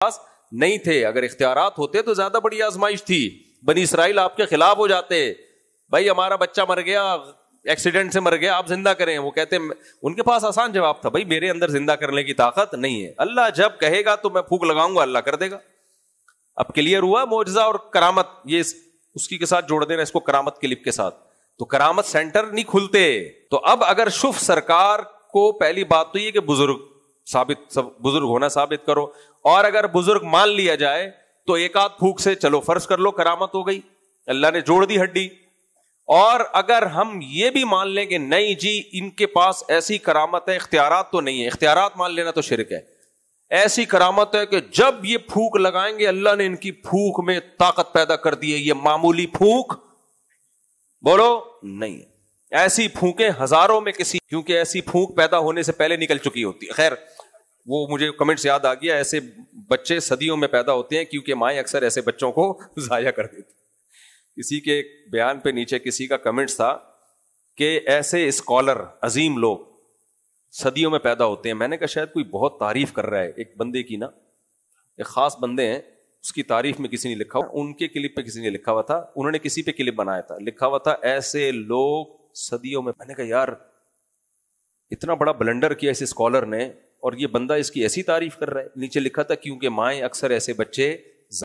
پاس نہیں تھے. اگر اختیارات ہوتے تو زیادہ بڑی آزمائش تھی. بنی اسرائیل آپ کے خلاف ہو جاتے, بھائی ہمارا بچہ مر گیا, ایکسیڈنٹ سے مر گیا, آپ زندہ کریں. وہ کہتے ان کے پاس آسان جواب تھا, بھائی میرے اندر زندہ کرنے کی طاقت نہیں ہے, اللہ جب کہے گا تو میں پھونک لگاؤں گا, اللہ کر دے گا. اب کلیئر ہوا معجزہ اور کرامت, یہ اس کی کے ساتھ جوڑ دینا اس کو کرامت کلپ کے ساتھ. تو کرامت سینٹر نہیں کھلتے. تو اب اگر شف سرکار کو پہلی بات تو یہ کہ بزرگ ہونا ثابت کرو, اور اگر بزرگ مان لیا جائے تو ایک آدھ پھونک سے چلو فرض کر لو کرامت ہو گئی, اللہ نے جوڑ دی ہڈی. اور اگر ہم یہ بھی مان لیں کہ نہیں جی ان کے پاس ایسی کرامت ہے, اختیارات تو نہیں ہے, اختیارات مان لینا تو شرک ہے, ایسی کرامت ہے کہ جب یہ پھونک لگائیں گے اللہ نے ان کی پھونک میں طاقت پیدا کر دی ہے, یہ معمولی پھونک بولو نہیں ہے. ایسی پھونکیں ہزاروں میں کسی, کیونکہ ایسی پھونک پیدا ہونے سے پہلے نکل چکی ہوتی ہے. خیر وہ مجھے کمنٹس یاد آ گیا, ایسے بچے صدیوں میں پیدا ہوتے ہیں کیونکہ مائیں اکثر ایسے بچوں کو ضائع کر دیتی. کسی کے بیان پہ نیچے کسی کا کمنٹس تھا کہ ایسے اسکالر عظیم لوگ صدیوں میں پیدا ہوتے ہیں. میں نے کہا شاید کوئی بہت تعریف کر رہا ہے ایک بندے کی نا, ایک خاص بندے ہیں, اس کی تعریف میں کسی نے لکھا, ان کے کلپ پہ کسی نے لکھا ہوا تھا, انہوں نے کسی پہ کلپ بنایا تھا, لکھا ہوا تھا ایسے لوگ صدیوں میں. میں نے کہا یار اتنا بڑا بلنڈر کیا اس اسکالر نے, اور یہ بندہ اس کی ایسی تعریف کر رہا ہے. نیچے لکھا تھا کیونکہ مائیں اکثر ایسے بچے